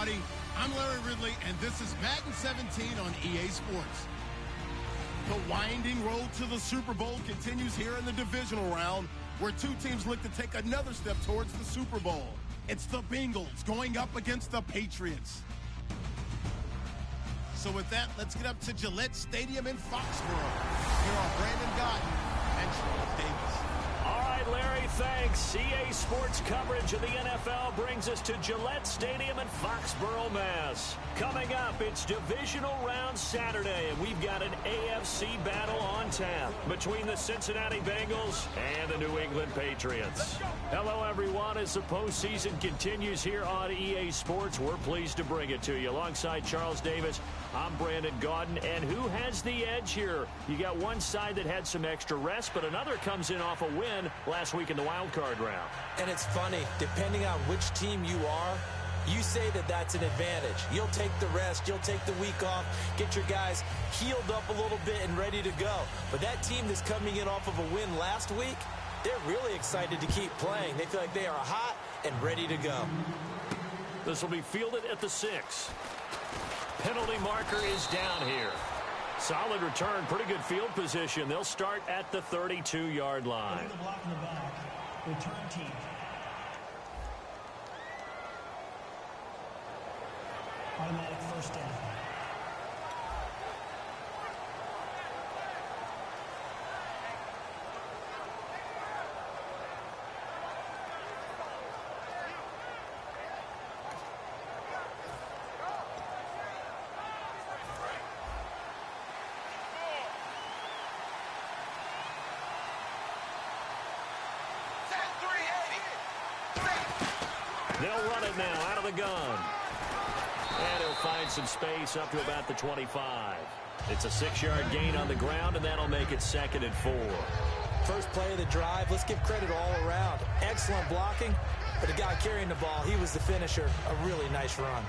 everybody. I'm Larry Ridley, and this is Madden 17 on EA Sports. The winding road to the Super Bowl continues here in the divisional round, where two teams look to take another step towards the Super Bowl. It's the Bengals going up against the Patriots. So with that, let's get up to Gillette Stadium in Foxborough. Here are Brandon Gaudin and Charles Davis. All right, Larry, thanks. EA Sports coverage of the NFL brings us to Gillette Stadium in Foxborough, Mass. Coming up, it's Divisional Round Saturday, and we've got an AFC battle on tap between the Cincinnati Bengals and the New England Patriots. Hello, everyone. As the postseason continues here on EA Sports, we're pleased to bring it to you. Alongside Charles Davis, I'm Brandon Gaudin, and who has the edge here? You got one side that had some extra rest, but another comes in off a win last week in the wild card round. And it's funny, depending on which team you are, you say that that's an advantage. You'll take the rest, you'll take the week off, get your guys healed up a little bit and ready to go. But that team that's coming in off of a win last week, they're really excited to keep playing. They feel like they are hot and ready to go. This will be fielded at the 6. Penalty marker is down here. Solid return, pretty good field position. They'll start at the 32-yard line. The block in the back. Return team. Automatic first down. They'll run it now out of the gun. And he'll find some space up to about the 25. It's a 6-yard gain on the ground, and that'll make it 2nd and 4. First play of the drive, let's give credit all around. Excellent blocking, but the guy carrying the ball, he was the finisher. A really nice run.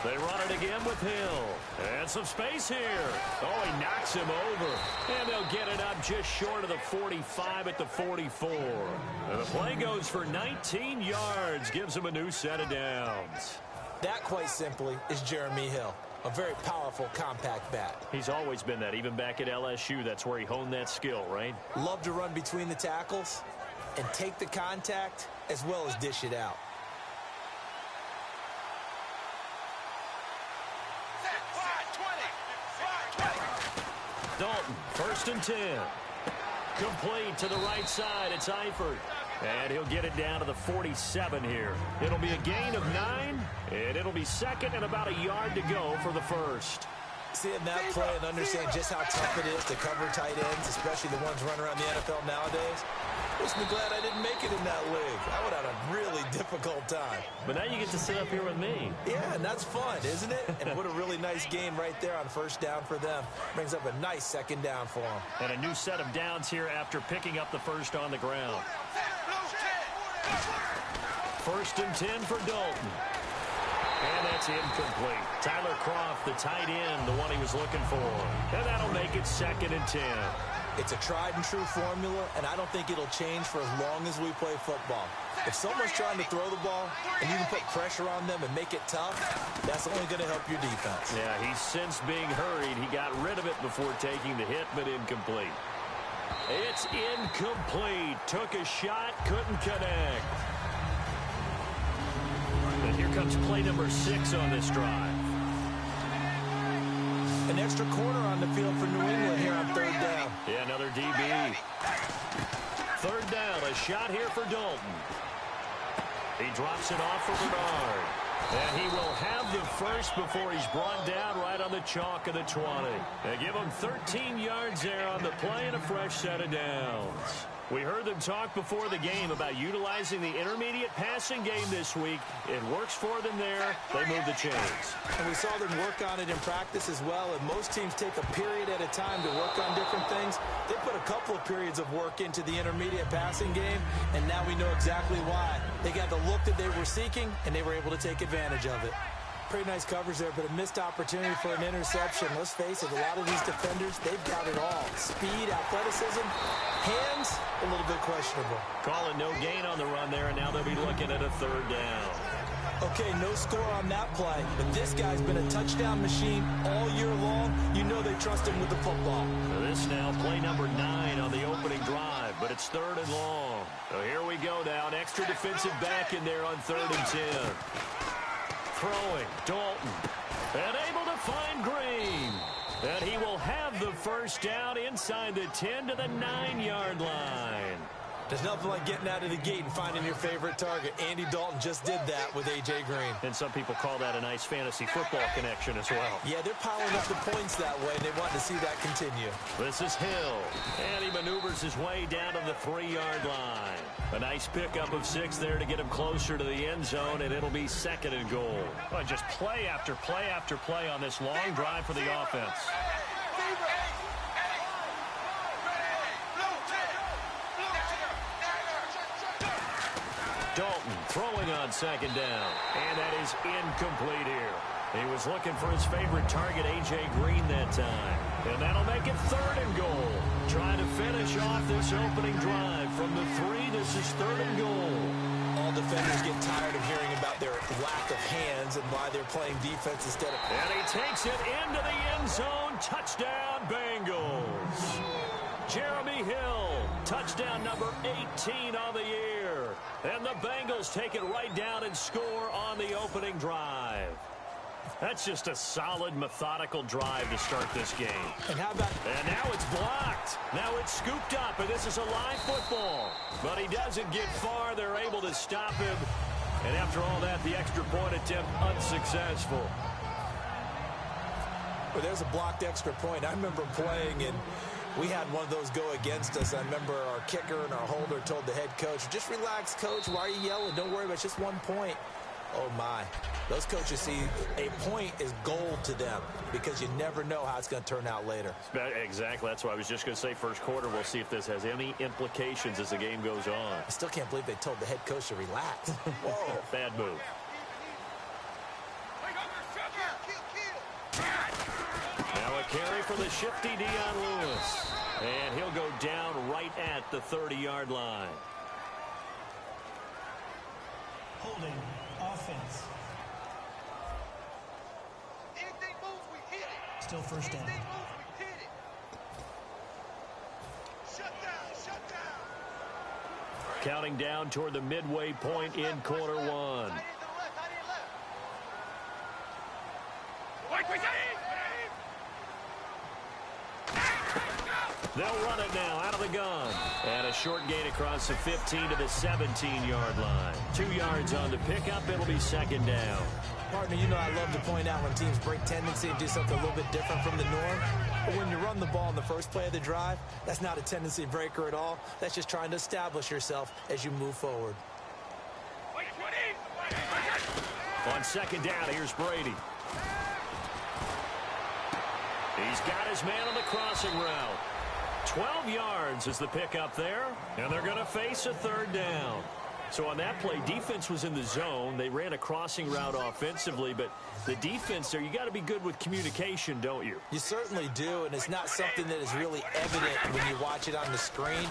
They run it again with Hill. And some space here. Oh, he knocks him over. And they'll get it up just short of the 45 at the 44. And the play goes for 19 yards. Gives him a new set of downs. That, quite simply, is Jeremy Hill. A very powerful, compact back. He's always been that. Even back at LSU, that's where he honed that skill, right? Love to run between the tackles and take the contact as well as dish it out. Dalton, 1st and 10. Complete to the right side. It's Eifert. And he'll get it down to the 47 here. It'll be a gain of 9, and it'll be 2nd and about a yard to go for the first. Seeing that play and understand just how tough it is to cover tight ends, especially the ones running around the NFL nowadays, makes me glad I didn't make it in that league. I would have had a really difficult time. But now you get to sit up here with me. Yeah, and that's fun, isn't it? And what a really nice game right there on first down for them. Brings up a nice 2nd down for them. And a new set of downs here after picking up the first on the ground. 1st and 10 for Dalton. And that's incomplete. Tyler Kroft, the tight end, the one he was looking for. And that'll make it 2nd and 10. It's a tried-and-true formula, and I don't think it'll change for as long as we play football. If someone's trying to throw the ball and you can put pressure on them and make it tough, that's only going to help your defense. Yeah, he's since being hurried. He got rid of it before taking the hit, but incomplete. It's incomplete. Took a shot, couldn't connect. And here comes play number 6 on this drive. An extra corner on the field for New England here on 3rd down. Yeah, another DB. 3rd down, a shot here for Dalton. He drops it off for Bernard. And he will have the first before he's brought down right on the chalk of the 20. They give him 13 yards there on the play and a fresh set of downs. We heard them talk before the game about utilizing the intermediate passing game this week. It works for them there. They move the chains. And we saw them work on it in practice as well. And most teams take a period at a time to work on different things. They put a couple of periods of work into the intermediate passing game, and now we know exactly why. They got the look that they were seeking, and they were able to take advantage of it. Pretty nice coverage there, but a missed opportunity for an interception. Let's face it, a lot of these defenders, they've got it all. Speed, athleticism, hands, a little bit questionable. Calling no gain on the run there, and now they'll be looking at a third down. Okay, no score on that play, but this guy's been a touchdown machine all year long. You know they trust him with the football. This now play number 9 on the opening drive, but it's 3rd and long. So here we go now, an extra defensive back in there on 3rd and 10. Throwing, Dalton, and able to find Green. And he will have the first down inside the 10 to the 9-yard line. There's nothing like getting out of the gate and finding your favorite target. Andy Dalton just did that with A.J. Green. And some people call that a nice fantasy football connection as well. Yeah, they're piling up the points that way, and they want to see that continue. This is Hill, and he maneuvers his way down to the 3-yard line. A nice pickup of 6 there to get him closer to the end zone, and it'll be 2nd and goal. Well, just play after play after play on this long drive for the offense. Dalton throwing on 2nd down, and that is incomplete here. He was looking for his favorite target, A.J. Green, that time. And that'll make it 3rd and goal. Trying to finish off this opening drive from the 3. This is 3rd and goal. All defenders get tired of hearing about their lack of hands and why they're playing defense instead of... And he takes it into the end zone. Touchdown, Bengals. Jeremy Hill, touchdown number 18 on the year. And the Bengals take it right down and score on the opening drive. That's just a solid, methodical drive to start this game. And how about... And now it's blocked. Now it's scooped up, and this is a live football. But he doesn't get far. They're able to stop him. And after all that, the extra point attempt unsuccessful. Well, there's a blocked extra point. I remember playing, and we had one of those go against us. I remember our kicker and our holder told the head coach, just relax, coach. Why are you yelling? Don't worry about it. It's just 1 point. Oh, my. Those coaches see a point is gold to them because you never know how it's going to turn out later. Exactly. That's what I was just going to say. First quarter, we'll see if this has any implications as the game goes on. I still can't believe they told the head coach to relax. Whoa. Bad move. Now a carry for the shifty Dion Lewis. And he'll go down right at the 30-yard line. Holding offense. Still first down. Counting down toward the midway point in quarter 1. They'll run it now out of the gun. And a short gain across the 15 to the 17-yard line. 2 yards on the pickup. It'll be 2nd down. Partner, you know I love to point out when teams break tendency and do something a little bit different from the norm. But when you run the ball in the first play of the drive, that's not a tendency breaker at all. That's just trying to establish yourself as you move forward. On 2nd down, here's Brady. He's got his man on the crossing route. 12 yards is the pickup there, and they're going to face a 3rd down. So on that play, defense was in the zone. They ran a crossing route offensively, but the defense there, you got to be good with communication, don't you? You certainly do, and it's not something that is really evident when you watch it on the screen.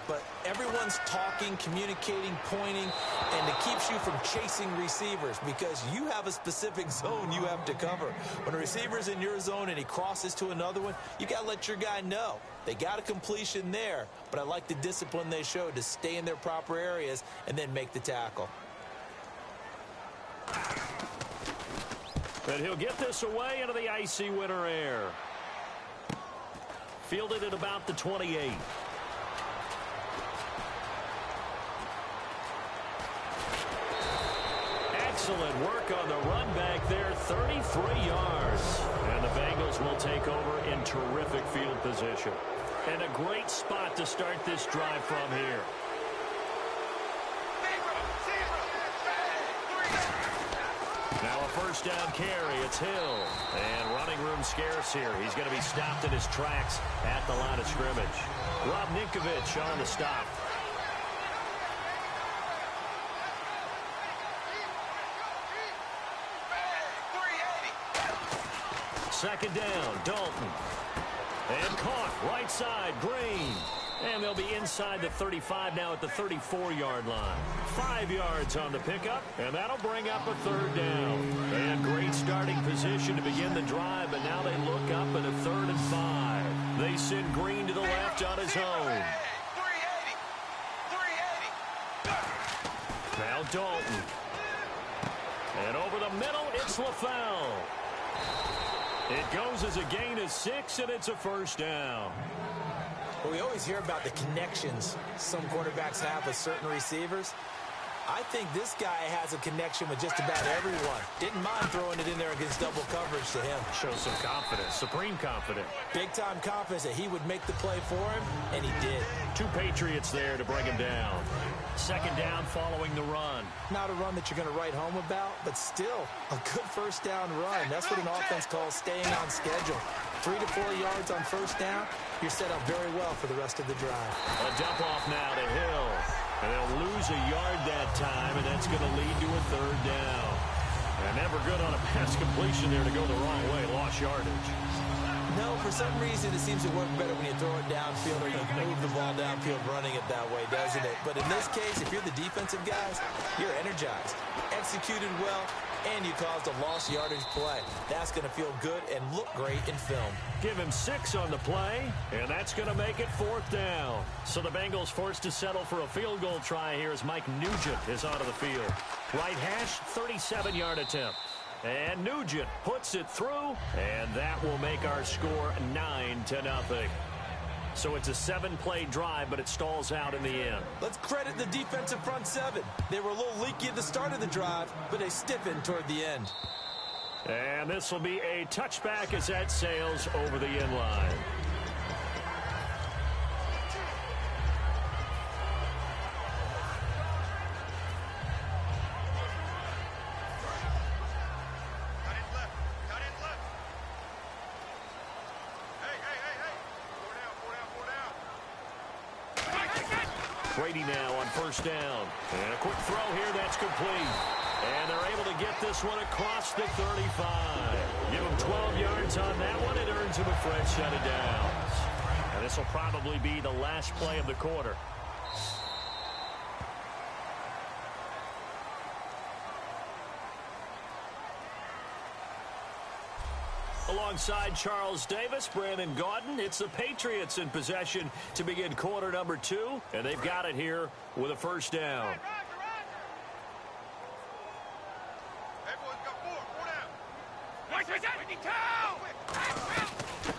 But everyone's talking, communicating, pointing, and it keeps you from chasing receivers because you have a specific zone you have to cover. When a receiver's in your zone and he crosses to another one, you got to let your guy know. They got a completion there, but I like the discipline they showed to stay in their proper areas and then make the tackle. But he'll get this away into the icy winter air. Fielded at about the 28. Excellent work on the run back there, 33 yards. And the Bengals will take over in terrific field position. And a great spot to start this drive from here. Now a first down carry. It's Hill. And running room scarce here. He's going to be stopped in his tracks at the line of scrimmage. Rob Ninkovich on the stop. Second down, Dalton. And caught right side, Green. And they'll be inside the 35 now at the 34-yard line. 5 yards on the pickup, and that'll bring up a third down. And great starting position to begin the drive, but now they look up at a 3rd and 5. They send Green to the left on his own. Now Dalton. And over the middle, it's LaFell. It goes as a gain of 6, and it's a first down. Well, we always hear about the connections some quarterbacks have with certain receivers. I think this guy has a connection with just about everyone. Didn't mind throwing it in there against double coverage to him. Shows some confidence, supreme confidence. Big-time confidence that he would make the play for him, and he did. 2 Patriots there to bring him down. Second down following the run. Not a run that you're going to write home about, but still a good first down run. That's what an offense calls staying on schedule. 3 to 4 yards on first down, you're set up very well for the rest of the drive. A dump off now to Hill. And they'll lose a yard that time, and that's going to lead to a third down. And never good on a pass completion there to go the wrong way. Lost yardage. No, for some reason it seems to work better when you throw it downfield or you move the ball downfield running it that way, doesn't it? But in this case, if you're the defensive guys, you're energized, executed well, and you caused a lost yardage play. That's going to feel good and look great in film. Give him 6 on the play, and that's going to make it 4th down. So the Bengals forced to settle for a field goal try here as Mike Nugent is onto the field. Right hash, 37-yard attempt. And Nugent puts it through, and that will make our score 9-0. So it's a 7-play drive, but it stalls out in the end. Let's credit the defensive front 7. They were a little leaky at the start of the drive, but they stiffened toward the end. And this will be a touchback as that sails over the end line. Brady now on first down. And a quick throw here, that's complete. And they're able to get this one across the 35. Give him 12 yards on that one. It earns him a fresh set of downs. And this will probably be the last play of the quarter. Alongside Charles Davis, Brandon Gaudin, it's the Patriots in possession to begin quarter number 2, and they've got it here with a first down.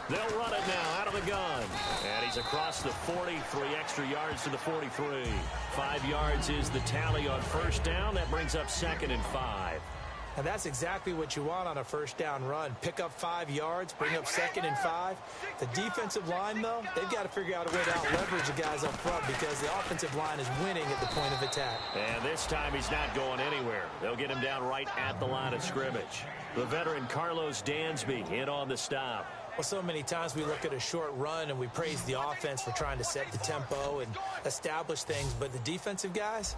They'll run it now out of the gun. And he's across the 40, 3 extra yards to the 43. 5 yards is the tally on first down. That brings up 2nd and 5. And that's exactly what you want on a first down run. Pick up 5 yards, bring up 2nd and 5. The defensive line, though, they've got to figure out a way to out-leverage the guys up front because the offensive line is winning at the point of attack. And this time he's not going anywhere. They'll get him down right at the line of scrimmage. The veteran Carlos Dansby in on the stop. Well, so many times we look at a short run and we praise the offense for trying to set the tempo and establish things, but the defensive guys,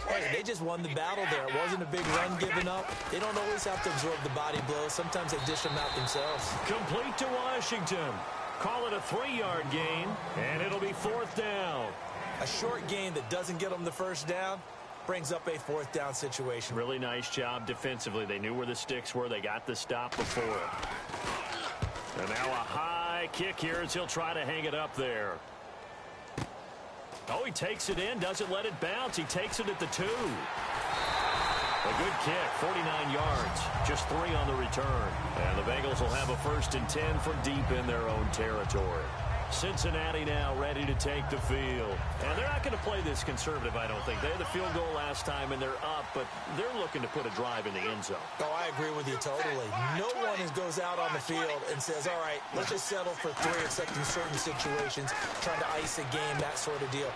hey, they just won the battle there. It wasn't a big run given up. They don't always have to absorb the body blows. Sometimes they dish them out themselves. Complete to Washington. Call it a 3-yard gain, and it'll be 4th down. A short gain that doesn't get them the first down brings up a 4th down situation. Really nice job defensively. They knew where the sticks were. They got the stop before. And now a high kick here as he'll try to hang it up there. Oh, he takes it in, doesn't let it bounce. He takes it at the 2. A good kick, 49 yards, just 3 on the return. And the Bengals will have a 1st and 10 from deep in their own territory. Cincinnati now ready to take the field. And they're not going to play this conservative, I don't think. They had the field goal last time, and they're up, but they're looking to put a drive in the end zone. Oh, I agree with you totally. No one goes out on the field and says, all right, let's just settle for 3, except in certain situations, trying to ice a game, that sort of deal.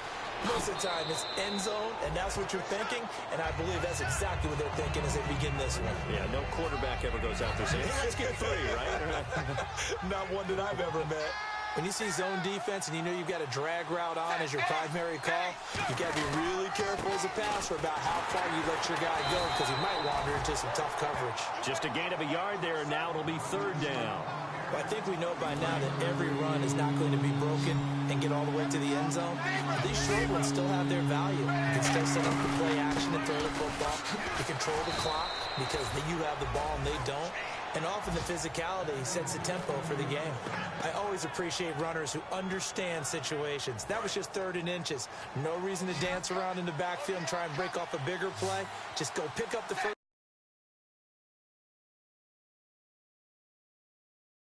Most of the time, it's end zone, and that's what you're thinking, and I believe that's exactly what they're thinking as they begin this one. Yeah, no quarterback ever goes out there saying, hey, let's get 3, right? Not one that I've ever met. When you see zone defense and you know you've got a drag route on as your primary call, you've got to be really careful as a passer about how far you let your guy go because he might wander into some tough coverage. Just a gain of a yard there, and now it'll be 3rd down. Well, I think we know by now that every run is not going to be broken and get all the way to the end zone. These short ones still have their value. You can still set up the play action and throw the football. You control the clock because you have the ball and they don't. And often the physicality sets the tempo for the game. I always appreciate runners who understand situations. That was just 3rd and inches. No reason to dance around in the backfield and try and break off a bigger play. Just go pick up the first.